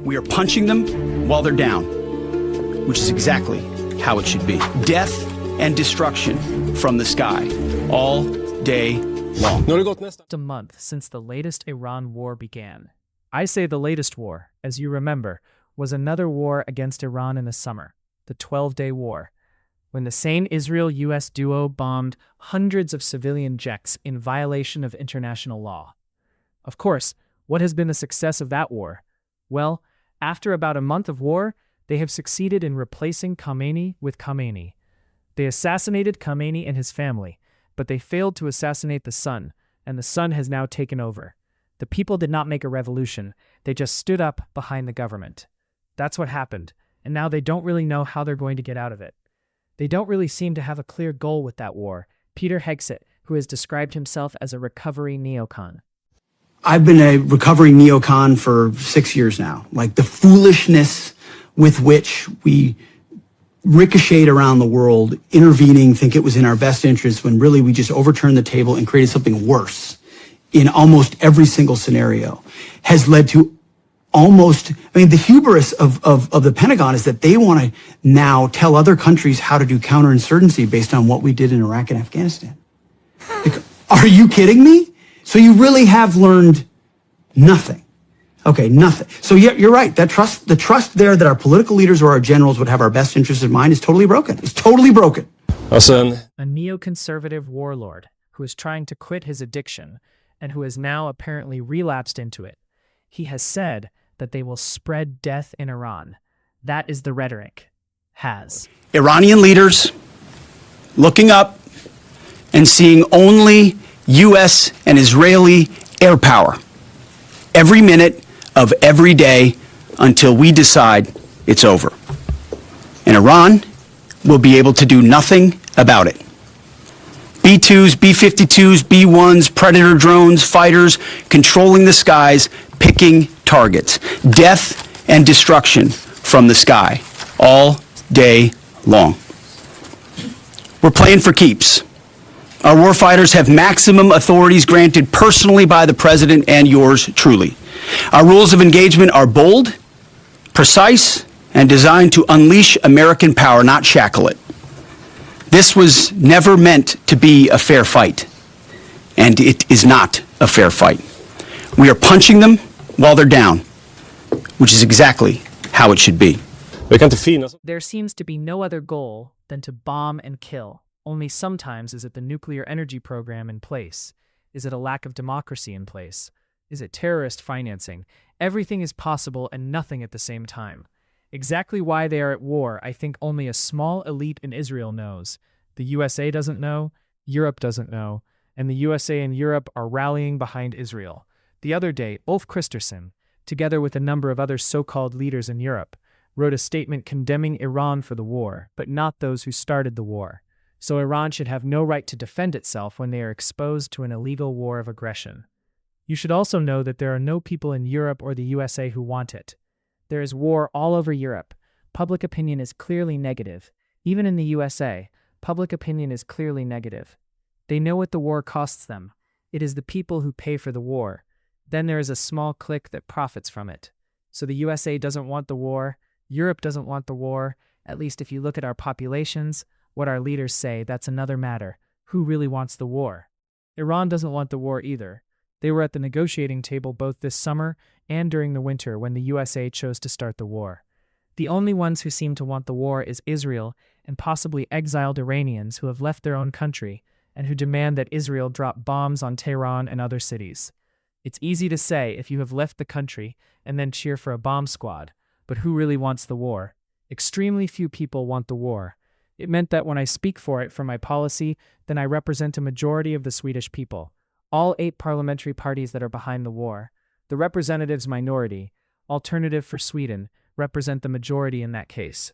We are punching them while they're down, which is exactly how it should be. Death and destruction from the sky, all day long. A month since the latest Iran war began. I say the latest war, as you remember, was another war against Iran in the summer, the 12-day war, when the same Israel-US duo bombed hundreds of civilian jets in violation of international law. Of course, what has been the success of that war? Well, after about a month of war, they have succeeded in replacing Khamenei with Khamenei. They assassinated Khamenei and his family, but they failed to assassinate the son, and the son has now taken over. The people did not make a revolution, they just stood up behind the government. That's what happened, and now they don't really know how they're going to get out of it. They don't really seem to have a clear goal with that war. Peter Hegseth, who has described himself as a recovery neocon. I've been a recovering neocon for 6 years now. Like the foolishness with which we ricocheted around the world, intervening, think it was in our best interest, when really we just overturned the table and created something worse in almost every single scenario, has led to almost, the hubris of the Pentagon is that they want to now tell other countries how to do counterinsurgency based on what we did in Iraq and Afghanistan. Like, are you kidding me? So you really have learned nothing. Okay, nothing. So yeah, you're right. The trust there that our political leaders or our generals would have our best interests in mind is totally broken. It's totally broken. A neoconservative warlord who is trying to quit his addiction and who has now apparently relapsed into it. He has said that they will spread death in Iran. That is the rhetoric. Iranian leaders looking up and seeing only U.S. and Israeli air power every minute of every day until we decide it's over. And Iran will be able to do nothing about it. B-2s, B-52s, B-1s, Predator drones, fighters, controlling the skies, picking targets. Death and destruction from the sky, all day long. We're playing for keeps. Our warfighters have maximum authorities granted personally by the President and yours truly. Our rules of engagement are bold, precise, and designed to unleash American power, not shackle it. This was never meant to be a fair fight, and it is not a fair fight. We are punching them while they're down, which is exactly how it should be. There seems to be no other goal than to bomb and kill. Only sometimes is it the nuclear energy program in place. Is it a lack of democracy in place? Is it terrorist financing? Everything is possible and nothing at the same time. Exactly why they are at war, I think only a small elite in Israel knows. The USA doesn't know, Europe doesn't know, and the USA and Europe are rallying behind Israel. The other day, Ulf Kristersson, together with a number of other so-called leaders in Europe, wrote a statement condemning Iran for the war, but not those who started the war. So Iran should have no right to defend itself when they are exposed to an illegal war of aggression. You should also know that there are no people in Europe or the USA who want it. There is war all over Europe. Public opinion is clearly negative. Even in the USA, public opinion is clearly negative. They know what the war costs them. It is the people who pay for the war. Then there is a small clique that profits from it. So the USA doesn't want the war. Europe doesn't want the war. At least if you look at our populations, what our leaders say, that's another matter. Who really wants the war? Iran doesn't want the war either. They were at the negotiating table both this summer and during the winter when the USA chose to start the war. The only ones who seem to want the war is Israel and possibly exiled Iranians who have left their own country and who demand that Israel drop bombs on Tehran and other cities. It's easy to say if you have left the country and then cheer for a bomb squad, but who really wants the war? Extremely few people want the war. It meant that when I speak for it for my policy, then I represent a majority of the Swedish people. All 8 parliamentary parties that are behind the war. The representatives' minority, Alternative for Sweden, represent the majority in that case.